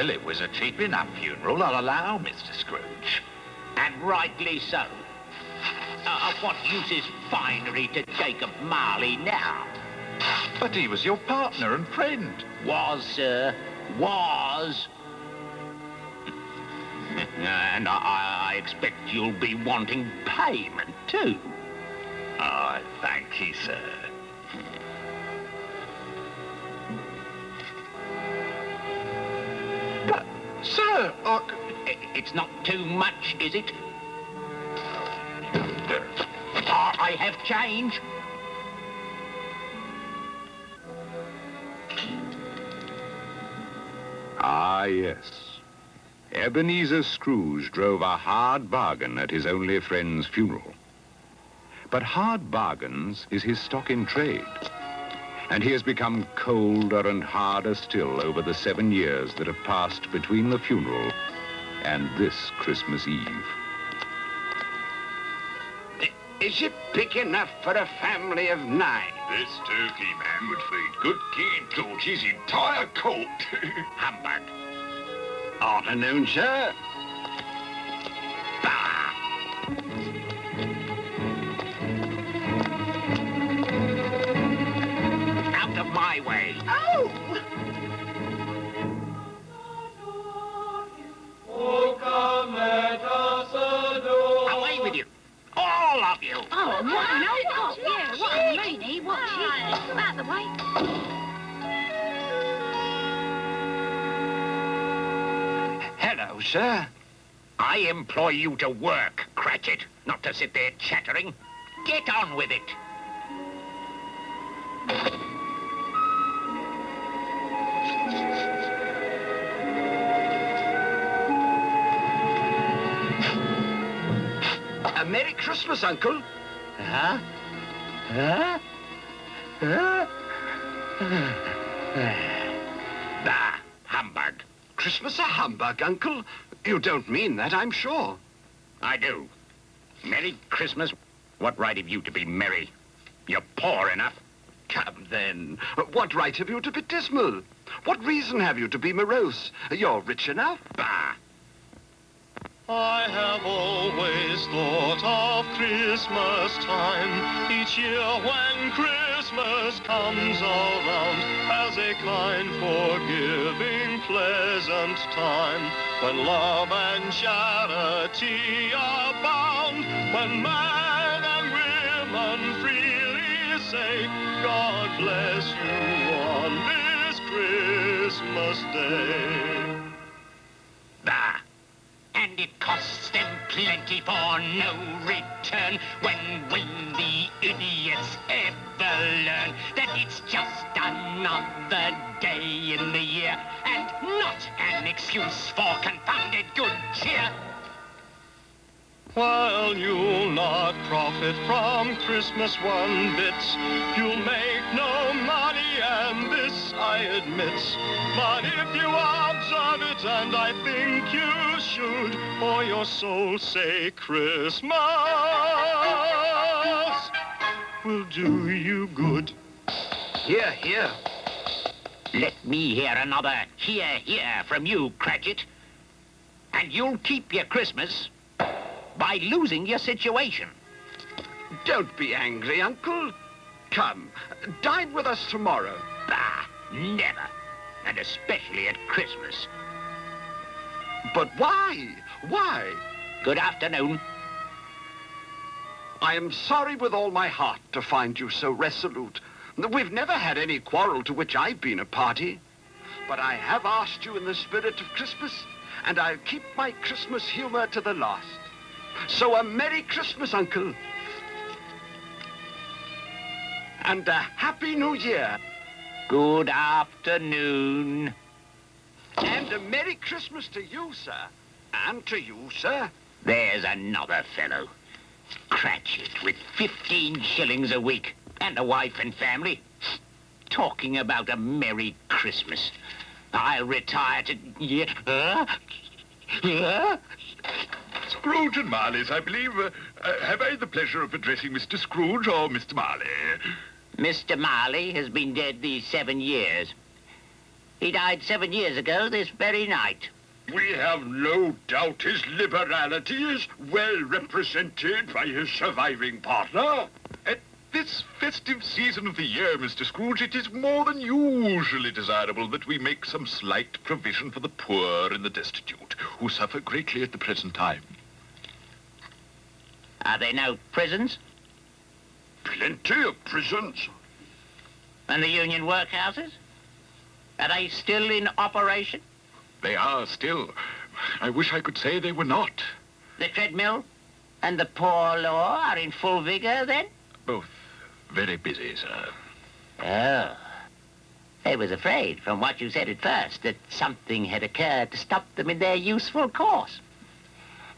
Well, it was a cheap enough funeral, I'll allow, Mr. Scrooge. And rightly so. Of what use is finery to Jacob Marley now? But he was your partner and friend. Was, sir. Was. And I expect you'll be wanting payment, too. Oh, thank you, sir. But, sir, It's not too much, is it? I have change. Ah, yes. Ebenezer Scrooge drove a hard bargain at his only friend's funeral. But hard bargains is his stock in trade. And he has become colder and harder still over the 7 years that have passed between the funeral and this Christmas Eve. is it big enough for a family of 9? This turkey man would feed good King George's entire court. Humbug. Afternoon, sir. Bah! Out of my way. Oh! Away with you. All of you. Oh, no, oh, yeah, what a meanie, what she... Out the way. Hello, sir. I employ you to work, Cratchit, not to sit there chattering. Get on with it. A Merry Christmas, Uncle. Huh? Huh? Huh? Bah, humbug. Christmas a humbug, Uncle? You don't mean that, I'm sure. I do. Merry Christmas. What right have you to be merry? You're poor enough. Come, then. What right have you to be dismal? What reason have you to be morose? You're rich enough. Bah. I have always thought of Christmas time, each year when Christmas comes around, as a kind, forgiving, pleasant time, when love and charity abound, when men and women freely say, God bless you on this Christmas Day. Bah. And it costs them plenty for no return. When will the idiots ever learn that it's just another day in the year and not an excuse for confounded good cheer? While you'll not profit from Christmas one bit, you'll make no money, and this I admit. But if you observe it, and I think you should, for your soul's sake, Christmas will do you good. Here, here. Let me hear another hear, hear from you, Cratchit. And you'll keep your Christmas by losing your situation. Don't be angry, Uncle. Come, dine with us tomorrow. Bah, never. And especially at Christmas. But why? Why? Good afternoon. I am sorry with all my heart to find you so resolute. We've never had any quarrel to which I've been a party. But I have asked you in the spirit of Christmas, and I'll keep my Christmas humor to the last. So a Merry Christmas, Uncle. And a Happy New Year. Good afternoon. And a Merry Christmas to you, sir. And to you, sir. There's another fellow. Cratchit with 15 shillings a week and a wife and family. Talking about a Merry Christmas. I'll retire to... Scrooge and Marley's, I believe. Have I the pleasure of addressing Mr. Scrooge or Mr. Marley? Mr. Marley has been dead these 7 years. He died 7 years ago this very night. We have no doubt his liberality is well represented by his surviving partner. At this festive season of the year, Mr. Scrooge, it is more than usually desirable that we make some slight provision for the poor and the destitute, who suffer greatly at the present time. Are there no prisons? Plenty of prisons. And the union workhouses? Are they still in operation? They are still. I wish I could say they were not. The treadmill and the poor law are in full vigor, then? Both very busy, sir. Oh. I was afraid, from what you said at first, that something had occurred to stop them in their useful course.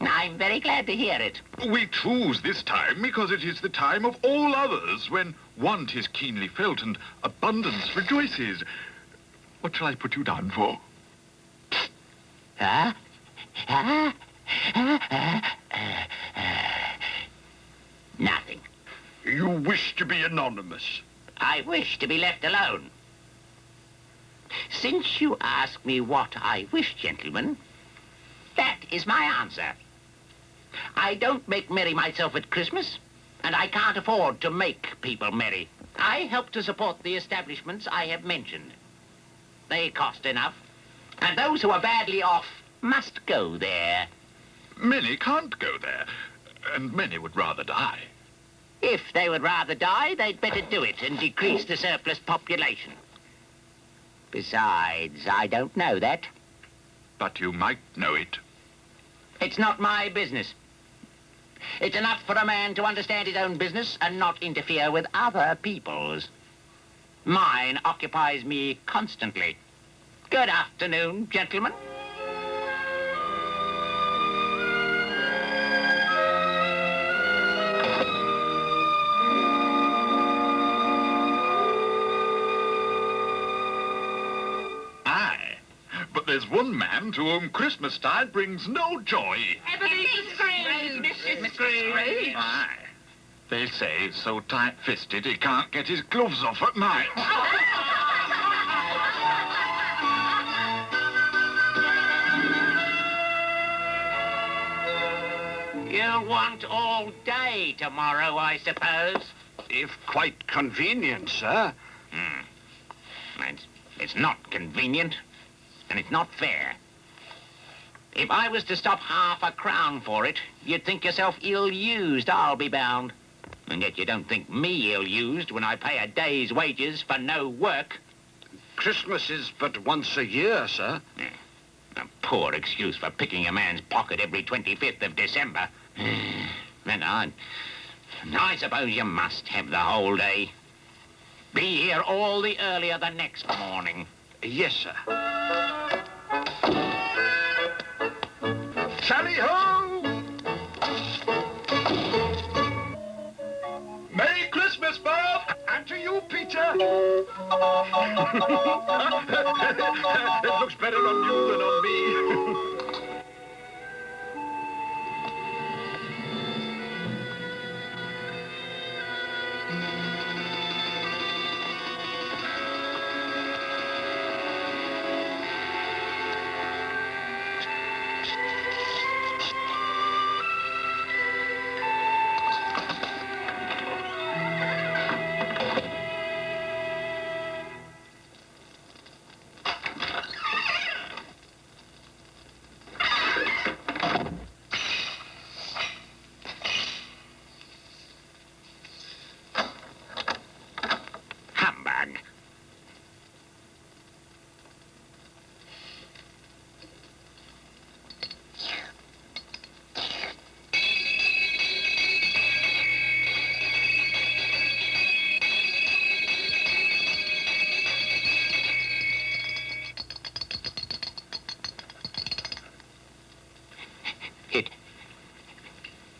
I'm very glad to hear it. We choose this time because it is the time of all others when want is keenly felt and abundance rejoices. What shall I put you down for? Huh? Nothing. You wish to be anonymous. I wish to be left alone. Since you ask me what I wish, gentlemen, that is my answer. I don't make merry myself at Christmas, and I can't afford to make people merry. I help to support the establishments I have mentioned. They cost enough, and those who are badly off must go there. Many can't go there, and many would rather die. If they would rather die, they'd better do it and decrease the surplus population. Besides, I don't know that. But you might know it. It's not my business. It's enough for a man to understand his own business and not interfere with other people's. Mine occupies me constantly. Good afternoon, gentlemen. Aye, but there's one man to whom Christmastide brings no joy. Ebenezer Scrooge! Mrs. Scrooge! Aye. They say he's so tight-fisted he can't get his gloves off at night. You'll want all day tomorrow, I suppose. If quite convenient, sir. It's not convenient, and it's not fair. If I was to stop half a crown for it, you'd think yourself ill-used, I'll be bound. And yet you don't think me ill-used when I pay a day's wages for no work. Christmas is but once a year, sir. A poor excuse for picking a man's pocket every 25th of December. And I suppose you must have the whole day. Be here all the earlier the next morning. Yes, sir. Tally ho! Merry Christmas, Bob! And to you, Peter. It looks better on you than on me. Humbug.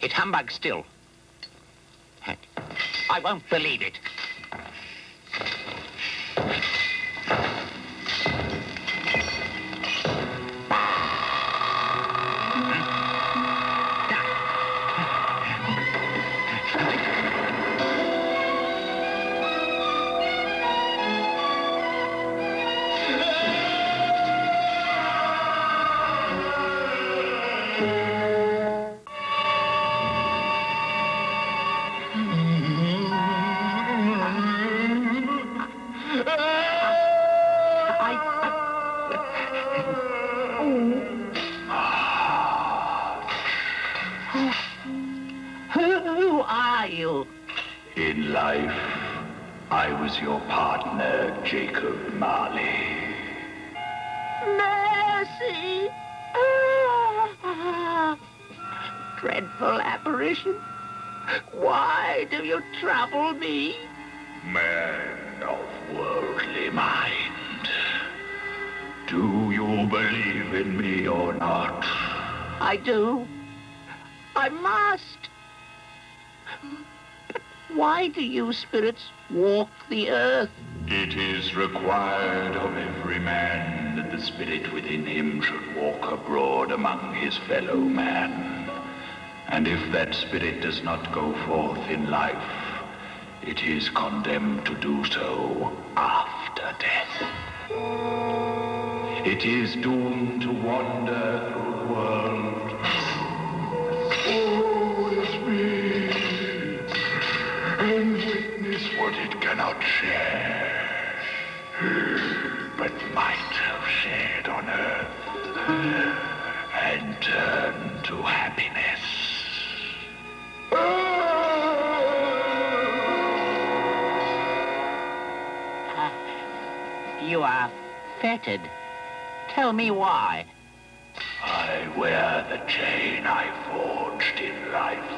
It humbugs still. I won't believe it. Who are you? In life, I was your partner, Jacob Marley. Mercy! Ah, dreadful apparition. Why do you trouble me? Man of worldly mind, do you believe in me or not? I do. I must. But why do you spirits walk the earth? It is required of every man that the spirit within him should walk abroad among his fellow man. And if that spirit does not go forth in life, it is condemned to do so after death. It is doomed to wander through the world. Woe is me, and witness what it cannot share, but might have shared on earth, and turn to happiness. You are fettered. Tell me why. I wear the chain I forged in life.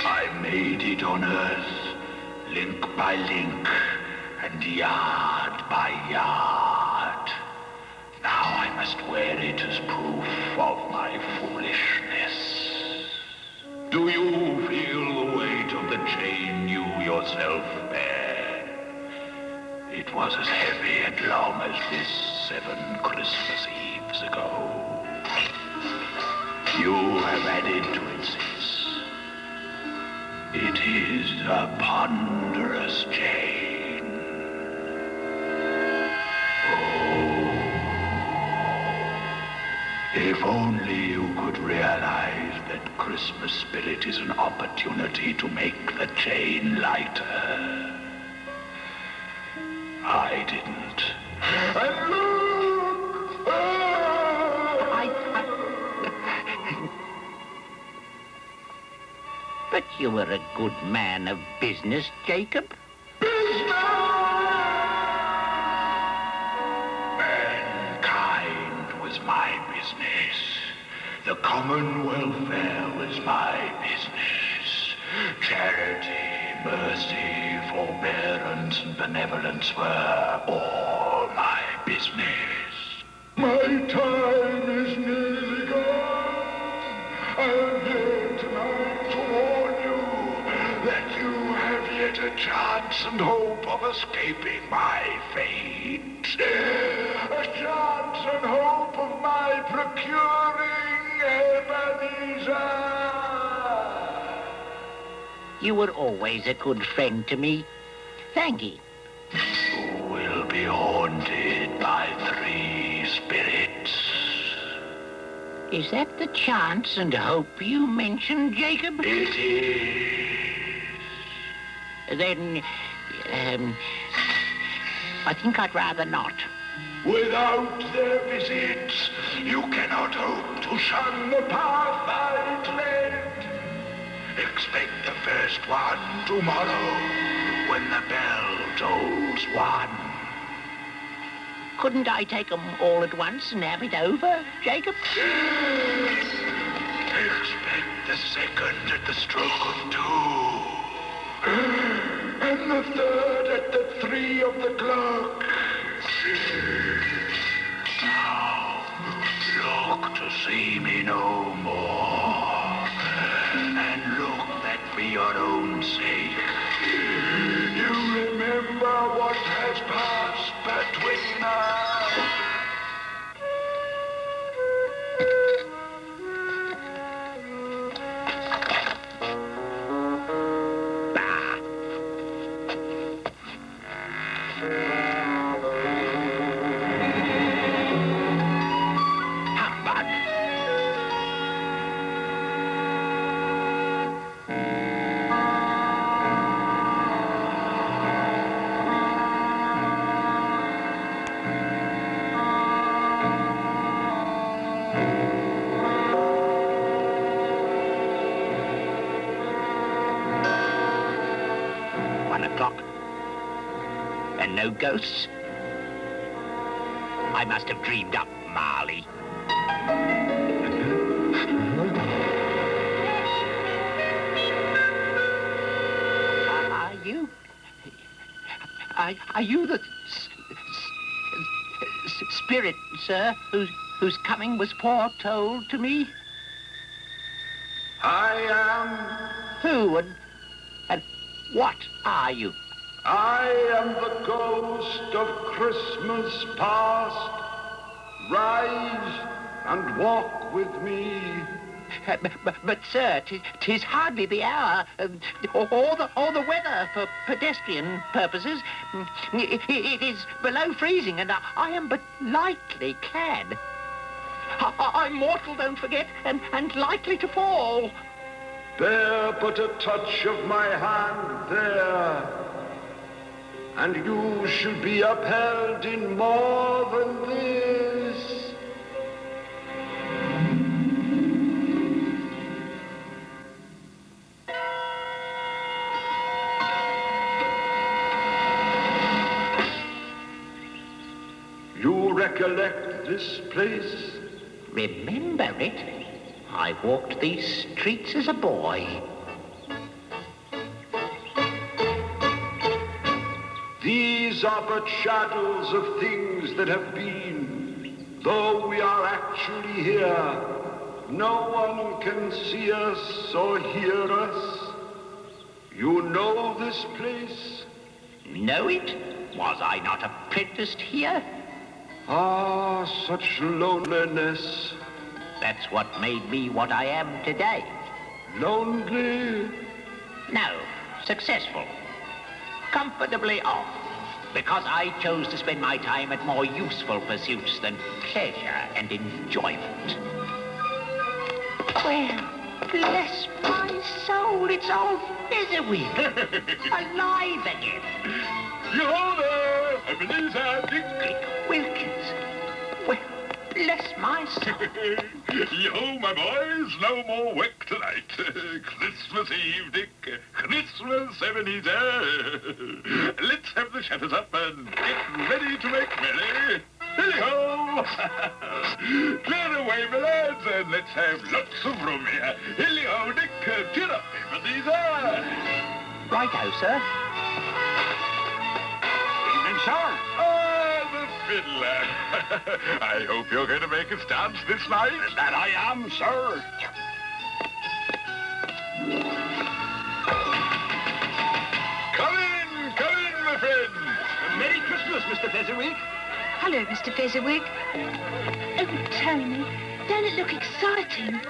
I made it on earth, link by link, and yard by yard. Now I must wear it as proof of my foolishness. Do you feel the weight of the chain you yourself bear? It was as heavy and long as this 7 Christmas Eves ago. You have added to it since. It is a ponderous chain. Oh, if only you could realize that Christmas spirit is an opportunity to make the chain lighter. I didn't. And look! But you were a good man of business, Jacob. Mankind was my business. The common welfare was my business. Charity, mercy, forbearance, and benevolence were all my business. My time is nearly gone. I am here tonight to warn you that you have yet a chance and hope of escaping my fate. A chance and hope of my procuring Ebenezer. You were always a good friend to me. Thank you. You will be haunted by 3 spirits. Is that the chance and hope you mentioned, Jacob? It is. Then, I think I'd rather not. Without their visits, you cannot hope to shun the path I tread. Expect the first one tomorrow when the bell tolls 1. Couldn't I take 'em all at once and have it over, Jacob? Expect the second at the stroke of 2. And the third at the 3 of the clock. Now, look to see me no more. And look that for your own sake, you remember what has passed between us. Bah! Humbug! 1 o'clock. And no ghosts? I must have dreamed up Marley. Are you the spirit, sir, whose coming was foretold to me? I am. Who and what are you? I am the ghost of Christmas past. Rise and walk with me. But sir, 'tis hardly the hour, or the weather for pedestrian purposes. It is below freezing, and I am but lightly clad. I'm mortal, don't forget, and likely to fall. Bear but a touch of my hand there, and you shall be upheld in more than this. You recollect this place? Remember it? I walked these streets as a boy. These are but shadows of things that have been. Though we are actually here, no one can see us or hear us. You know this place? Know it? Was I not apprenticed here? Ah, such loneliness. That's what made me what I am today. Lonely? No, successful. Comfortably off. Because I chose to spend my time at more useful pursuits than pleasure and enjoyment. Well, bless my soul, it's old Fezziwig. Alive again. Yo there, Ebenezer, Dick Wilkins. Well, bless my soul. Yo, my boys, no more work tonight. Christmas Eve, Dick. Christmas, Ebenezer. Let's have the shutters up and get ready to make merry. Hilly-ho! Clear away, my lads, and let's have lots of room here. Hilly-ho, Dick. Cheer up, Ebenezer. Righto, sir. Evening, sir. Ah, the fiddler. I hope you're going to make us dance this night. That I am, sir. Come in, my friend. Merry Christmas, Mr. Fezziwig. Hello, Mr. Fezziwig. Oh, Tony, don't it look exciting?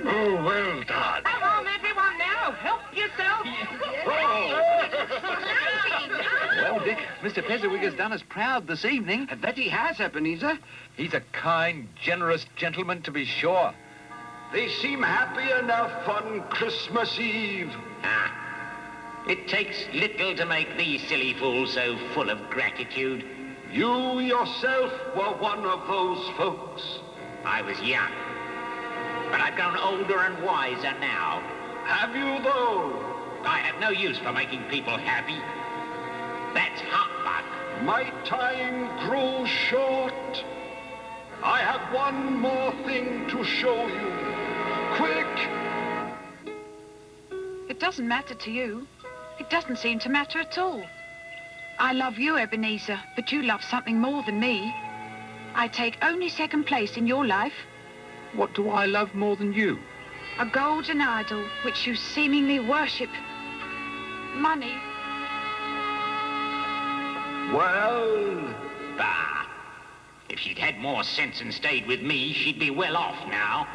Oh, well done. Come on, everyone now. Help yourself. Well, Dick, Mr. Fezziwig has done us proud this evening. That he has, Ebenezer. He's a kind, generous gentleman, to be sure. They seem happy enough on Christmas Eve. It takes little to make these silly fools so full of gratitude. You yourself were one of those folks. I was young, but I've grown older and wiser now. Have you, though? I have no use for making people happy. That's humbug. My time grew short. I have one more thing to show you. Quick! It doesn't matter to you. It doesn't seem to matter at all. I love you, Ebenezer, but you love something more than me. I take only second place in your life. What do I love more than you? A golden idol which you seemingly worship. Money. Well, Bah! If she'd had more sense and stayed with me, she'd be well off now.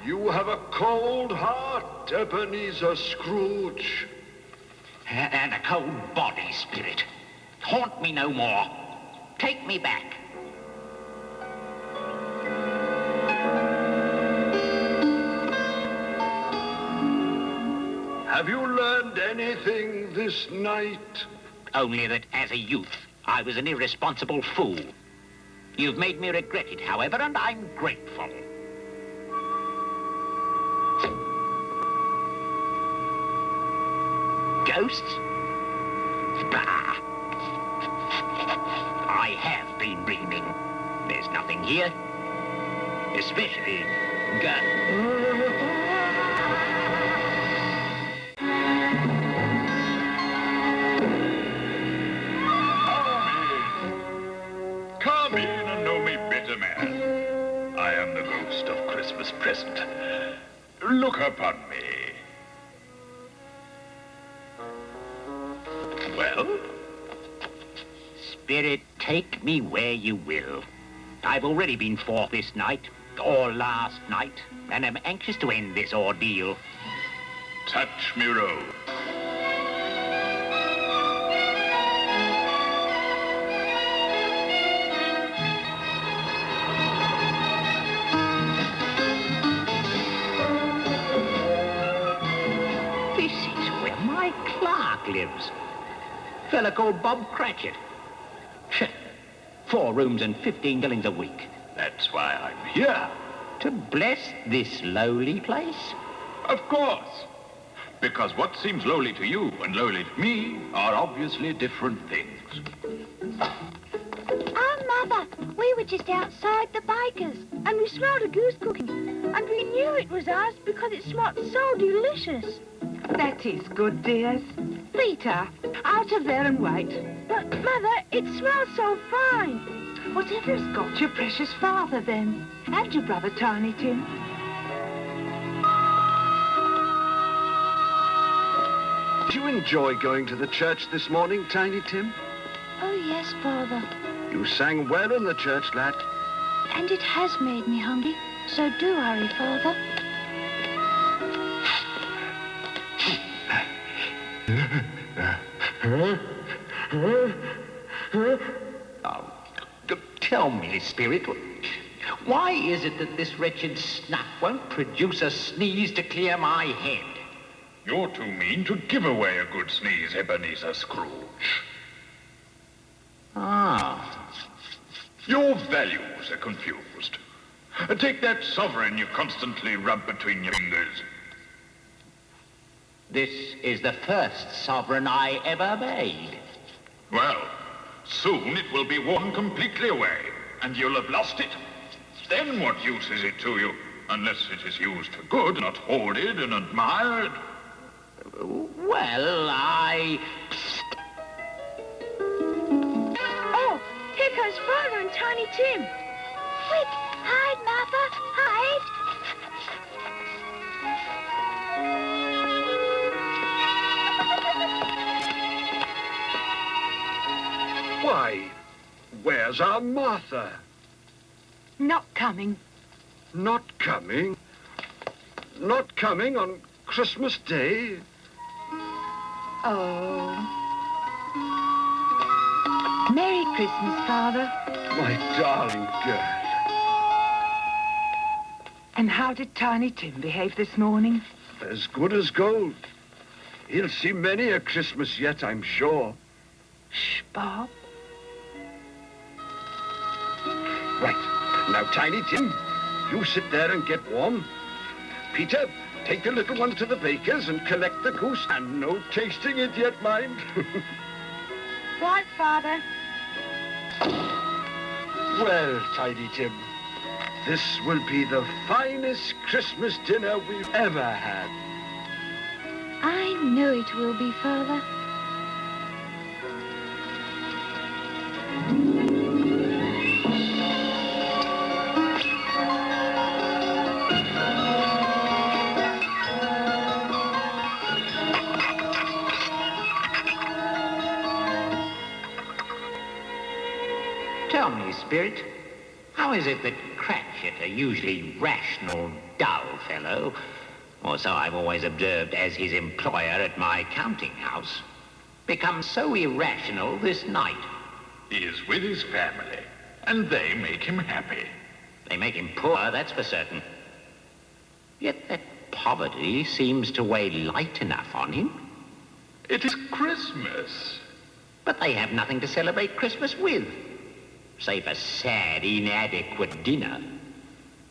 you have a cold heart, Ebenezer Scrooge. And a cold body, Spirit. Haunt me no more. Take me back. Have you learned anything this night? Only that as a youth, I was an irresponsible fool. You've made me regret it, however, and I'm grateful. Ghosts? Bah! I have been dreaming. There's nothing here. Especially Come in and know me better, man. I am the ghost of Christmas present. Look upon me. Well? Spirit, take me where you will. I've already been forth this night, or last night, and am anxious to end this ordeal. Touch me robe. This is where my clerk lives. Fella called Bob Cratchit. 4 rooms and 15 shillings a week. That's why I'm here. To bless this lowly place? Of course. Because what seems lowly to you and lowly to me are obviously different things. Oh, Mother, we were just outside the baker's and we smelled a goose cooking and we knew it was ours because it smelled so delicious. That is good, dears. Peter, out of there and wait. But, Mother, it smells so fine. Whatever has got your precious father, then? And your brother, Tiny Tim? Did you enjoy going to the church this morning, Tiny Tim? Oh, yes, Father. You sang well in the church, lad. And it has made me hungry. So do hurry, Father. Tell me, Spirit, why is it that this wretched snuff won't produce a sneeze to clear my head? You're too mean to give away a good sneeze, Ebenezer Scrooge. Ah. Your values are confused. Take that sovereign you constantly rub between your fingers. This is the first sovereign I ever made. Well, soon it will be worn completely away, and you'll have lost it. Then what use is it to you, unless it is used for good, not hoarded and admired? Well, Oh, here comes Father and Tiny Tim. Quick, hide, Mother, hide. Why, where's our Martha? Not coming. Not coming? Not coming on Christmas Day? Oh. Merry Christmas, Father. My darling girl. And how did Tiny Tim behave this morning? As good as gold. He'll see many a Christmas yet, I'm sure. Shh, Bob. Right. Now, Tiny Tim, you sit there and get warm. Peter, take the little one to the baker's and collect the goose. And no tasting it yet, mind. Right, Father. Well, Tiny Tim, this will be the finest Christmas dinner we've ever had. I know it will be, Father. me, Spirit. How is it that Cratchit, a usually rational, dull fellow, or so I've always observed as his employer at my counting house, becomes so irrational this night? He is with his family, and they make him happy. They make him poor, that's for certain. Yet that poverty seems to weigh light enough on him. It is Christmas. But they have nothing to celebrate Christmas with, save a sad, inadequate dinner.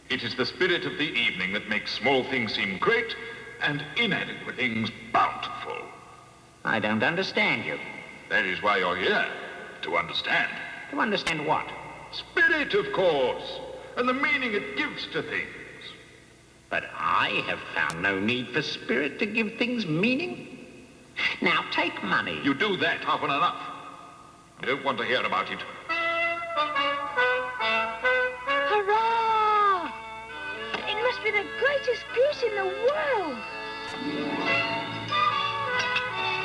It is the spirit of the evening that makes small things seem great and inadequate things bountiful. I don't understand you. That is why you're here, to understand. To understand what? Spirit, of course, and the meaning it gives to things. But I have found no need for spirit to give things meaning. Now, take money. You do that often enough. I don't want to hear about it. Hurrah! It must be the greatest goose in the world.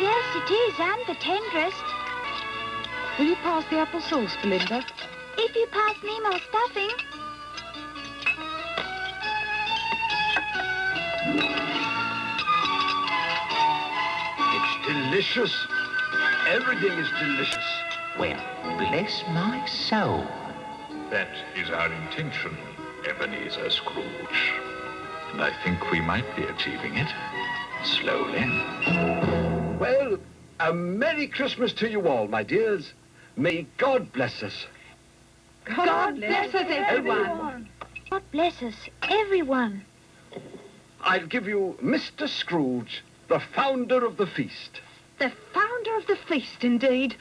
Yes, it is, and the tenderest. Will you pass the apple sauce, Belinda? If you pass me more stuffing. It's delicious. Everything is delicious. Well, bless my soul. That is our intention, Ebenezer Scrooge. And I think we might be achieving it. Slowly. Well, a Merry Christmas to you all, my dears. May God bless us. God bless us, everyone. God bless us, everyone. I'll give you Mr. Scrooge, the founder of the feast. The founder of the feast, indeed.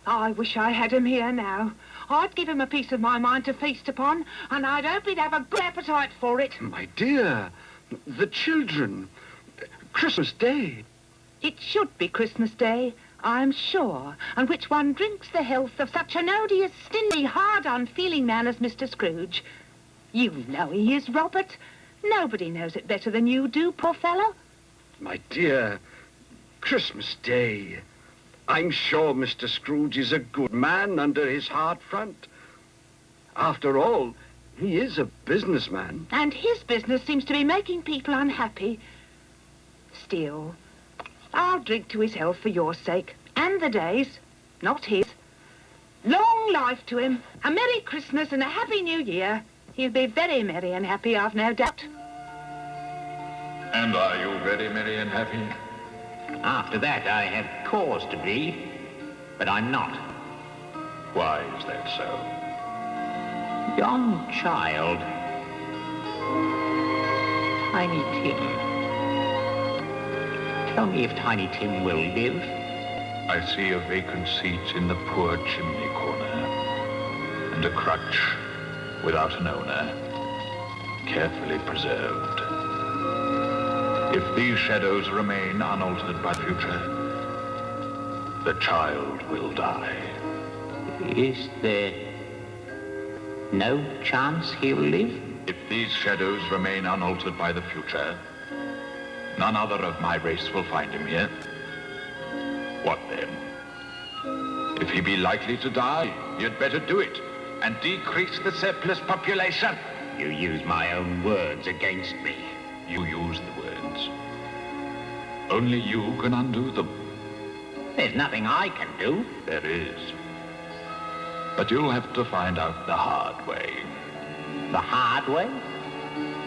I wish I had him here now. I'd give him a piece of my mind to feast upon, and I'd hope he'd have a good appetite for it. My dear, the children, Christmas Day. It should be Christmas Day, I'm sure, on which one drinks the health of such an odious, stingy, hard, unfeeling man as Mr. Scrooge. You know he is, Robert. Nobody knows it better than you do, poor fellow. My dear, Christmas Day. I'm sure Mr. Scrooge is a good man under his hard front. After all, he is a businessman. And his business seems to be making people unhappy. Still, I'll drink to his health for your sake, and the day's, not his. Long life to him, a Merry Christmas and a Happy New Year. He'll be very merry and happy, I've no doubt. And are you very merry and happy? After that, I have cause to be, but I'm not. Why is that so? Young child, Tiny Tim. Tell me if Tiny Tim will live. I see a vacant seat in the poor chimney corner, and a crutch without an owner, carefully preserved. If these shadows remain unaltered by the future, the child will die. Is there no chance he'll live? If these shadows remain unaltered by the future, none other of my race will find him here. What then? If he be likely to die, you'd better do it and decrease the surplus population. You use my own words against me. You use the words. Only you can undo them. There's nothing I can do. There is. But you'll have to find out the hard way. The hard way?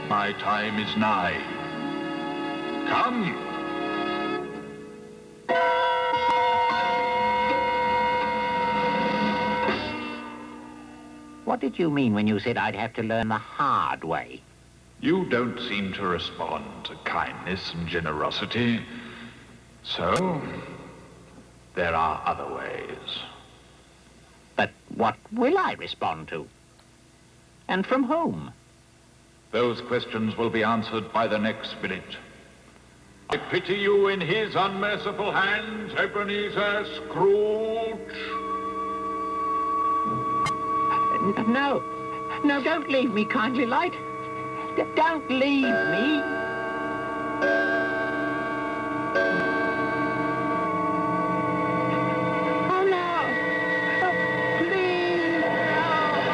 My time is nigh. Come. What did you mean when you said I'd have to learn the hard way? You don't seem to respond to kindness and generosity. So, there are other ways. But what will I respond to? And from whom? Those questions will be answered by the next spirit. I pity you in his unmerciful hands, Ebenezer Scrooge. No, don't leave me, kindly light. Don't leave me. Oh, no. Oh, please, no.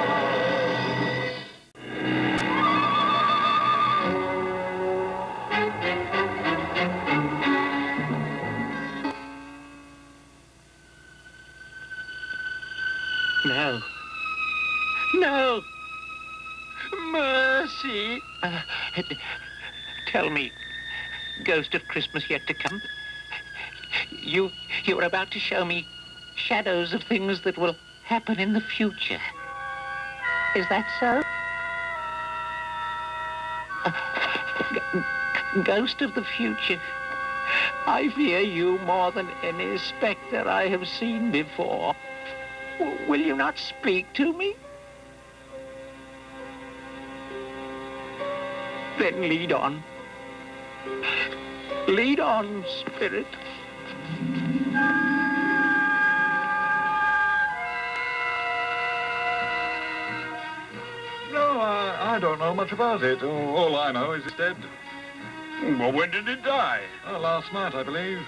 No. Mercy. Tell me, ghost of Christmas yet to come, you're about to show me shadows of things that will happen in the future. Is that so? Ghost of the future, I fear you more than any spectre I have seen before. Will you not speak to me? Then lead on. Lead on, spirit. No, I don't know much about it. All I know is he's dead. Well, when did he die? Last night, I believe.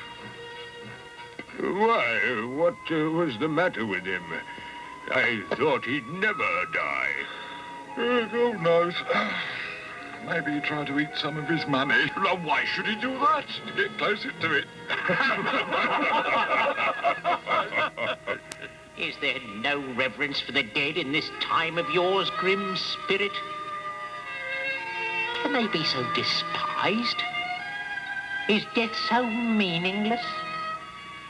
Why, what was the matter with him? I thought he'd never die. God knows. Maybe he tried to eat some of his money. Well, why should he do that? To get closer to it. Is there no reverence for the dead in this time of yours, grim spirit? Can they be so despised? Is death so meaningless?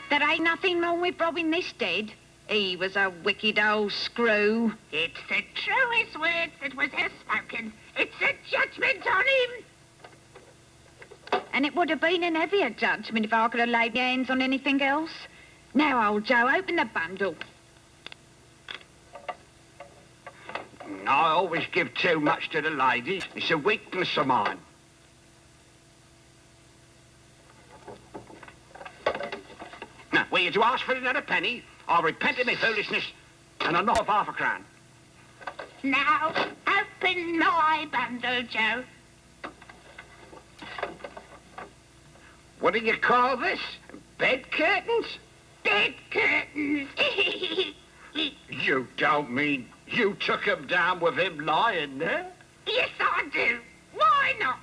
There ain't nothing wrong with robbing this dead. He was a wicked old screw. It's the truest words that was ever spoken. It's a judgment on him. And it would have been an heavier judgment if I could have laid my hands on anything else. Now, old Joe, open the bundle. I always give too much to the ladies. It's a weakness of mine. Now, were you to ask for another penny, I'll repent of my foolishness and I'll knock off half a crown. Now, open my bundle, Joe. What do you call this? Bed curtains? Bed curtains. You don't mean you took him down with him lying there? Yes, I do. Why not?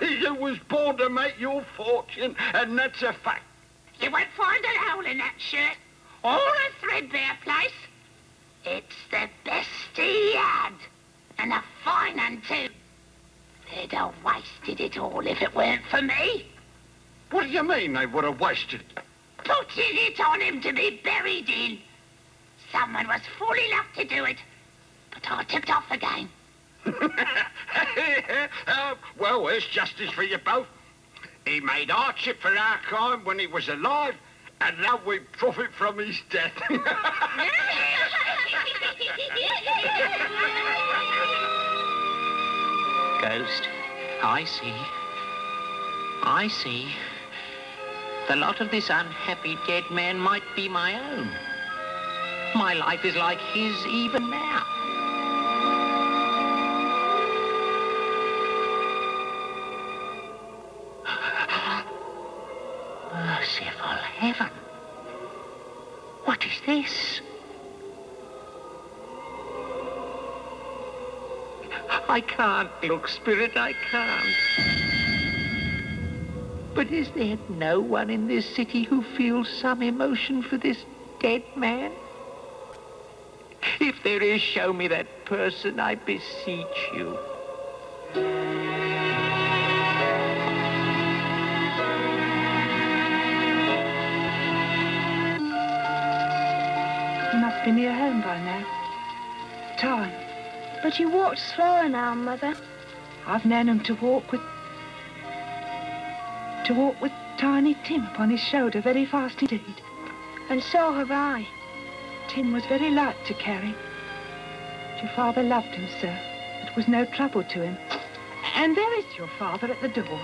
You was born to make your fortune, and that's a fact. You won't find a hole in that shirt, or a threadbare place. It's the best he had, and a fine one too. They'd have wasted it all if it weren't for me. What do you mean they would have wasted it? Putting it on him to be buried in. Someone was fool enough to do it, but I tipped off again. Well, there's justice for you both. He made hardship for our kind when he was alive, and now we profit from his death. Ghost, I see. I see. The lot of this unhappy dead man might be my own. My life is like his even now. Merciful heaven. What is this? I can't look, spirit, I can't. But is there no one in this city who feels some emotion for this dead man? If there is, show me that person, I beseech you. You must be near home by now. Time. But you walk slower now, Mother. I've known him to walk with Tiny Tim upon his shoulder very fast indeed. And so have I. Tim was very light to carry. Your father loved him, sir. It was no trouble to him. And there is your father at the door.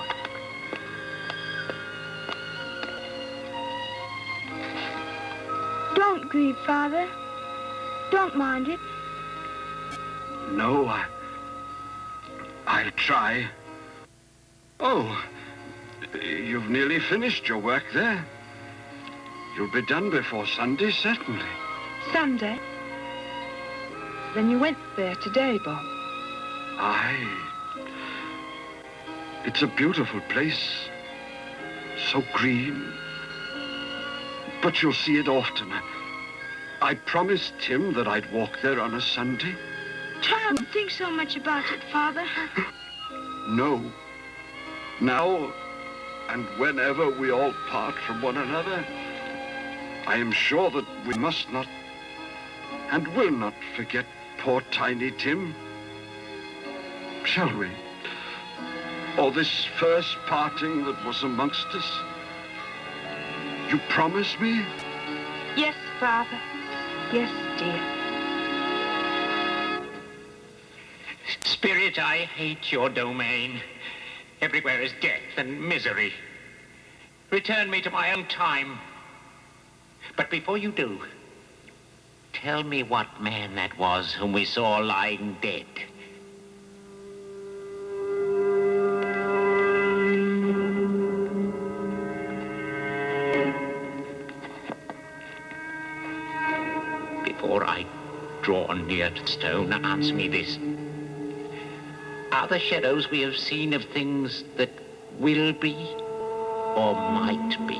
Don't grieve, Father. Don't mind it. No, I'll try. Oh, you've nearly finished your work there. You'll be done before Sunday, certainly. Sunday? Then you went there today, Bob? Aye. It's a beautiful place. So green. But you'll see it often. I promised Tim that I'd walk there on a Sunday. Don't think so much about it, Father. No. Now, and whenever we all part from one another, I am sure that we must not and will not forget poor Tiny Tim. Shall we? Or this first parting that was amongst us? You promise me? Yes, Father. Yes, dear. Spirit, I hate your domain. Everywhere is death and misery. Return me to my own time. But before you do, tell me what man that was whom we saw lying dead. Before I draw near to the stone, answer me this. Are the shadows we have seen of things that will be or might be?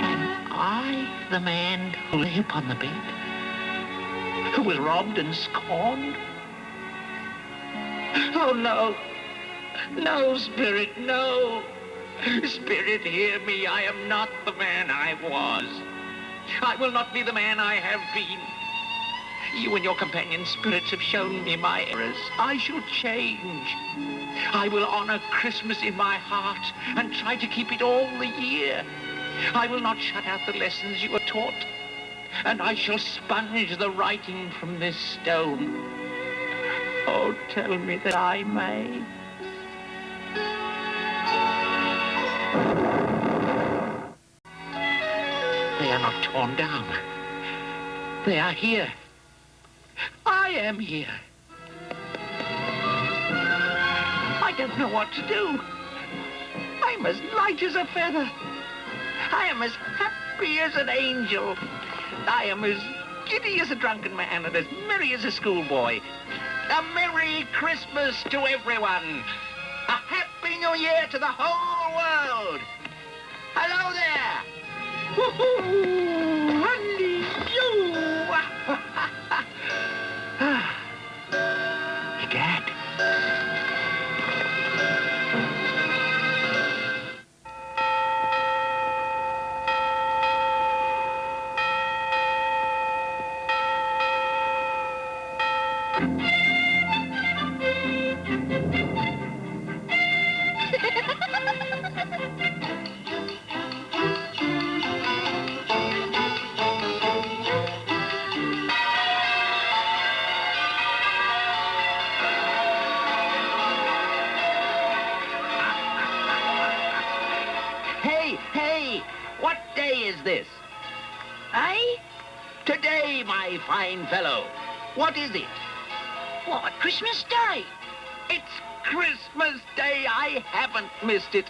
Am I the man who lay upon the bed? Who was robbed and scorned? Oh, no. No, Spirit, no. Spirit, hear me. I am not the man I was. I will not be the man I have been. You and your companion spirits have shown me my errors. I shall change. I will honor Christmas in my heart and try to keep it all the year. I will not shut out the lessons you are taught, and I shall sponge the writing from this stone. Oh, tell me that I may. They are not torn down. They are here. I am here. I don't know what to do. I'm as light as a feather. I am as happy as an angel. I am as giddy as a drunken man and as merry as a schoolboy. A Merry Christmas to everyone. A Happy New Year to the whole world. Hello there. Woohoo! Honey, you! Egad. Hey, what day is this? Eh? Today, my fine fellow. What is it? What, Christmas Day? It's Christmas Day. I haven't missed it.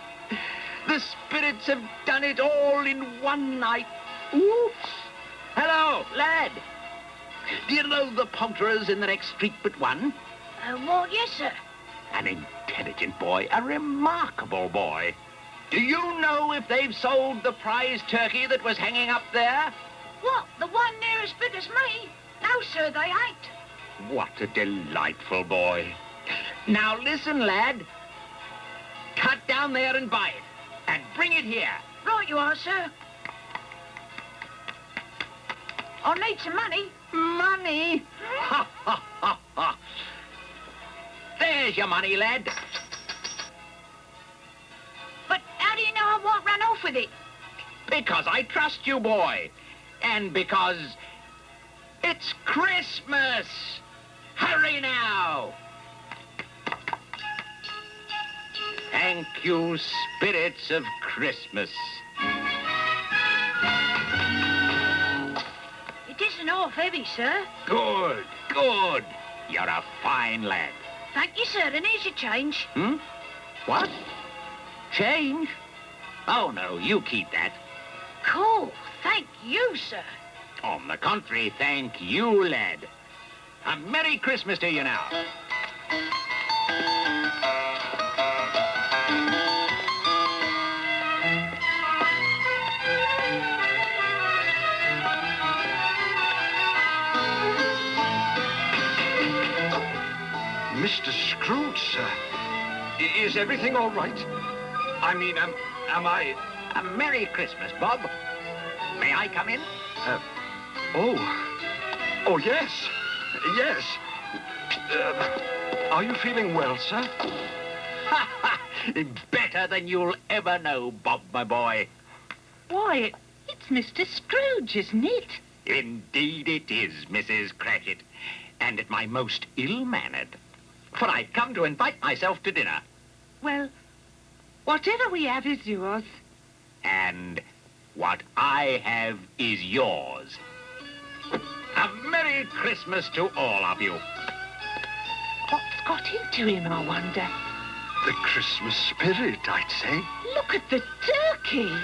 The spirits have done it all in one night. Oops. Hello, lad. Do you know the poulterers in the next street but one? Well, yes, sir. An intelligent boy, a remarkable boy. Do you know if they've sold the prize turkey that was hanging up there? What, the one near as big as me? No, sir, they ain't. What a delightful boy. Now listen, lad. Cut down there and buy it. And bring it here. Right you are, sir. I'll need some money. Money? Ha, ha, ha, ha. There's your money, lad. But how do you know I won't run off with it? Because I trust you, boy. And because it's Christmas. Hurry now. Thank you, spirits of Christmas. It isn't half heavy, sir. Good, good. You're a fine lad. Thank you, sir, and here's your change. What? Change? Oh, no, you keep that. Cool. Thank you, sir. On the contrary, thank you, lad. A Merry Christmas to you now. Mr. Scrooge, sir. Is everything all right? I mean, am I... A Merry Christmas, Bob. May I come in? Oh, yes. Yes. Are you feeling well, sir? Better than you'll ever know, Bob, my boy. Why, it's Mr. Scrooge, isn't it? Indeed it is, Mrs. Cratchit. And at my most ill-mannered. For I've come to invite myself to dinner. Well, whatever we have is yours. And what I have is yours. A Merry Christmas to all of you. What's got into him, I wonder? The Christmas spirit, I'd say. Look at the turkey.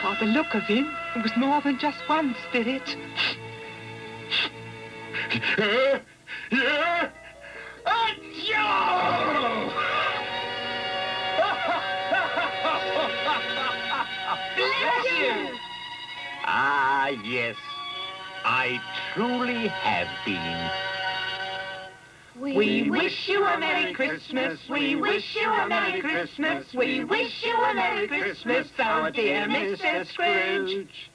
By the look of him, it was more than just one spirit. Yeah? Bless you! Ah, yes. I truly have been. We wish you a Merry Christmas. We wish you a Merry Christmas. We wish you a Merry Christmas, our dear Mr. Scrooge.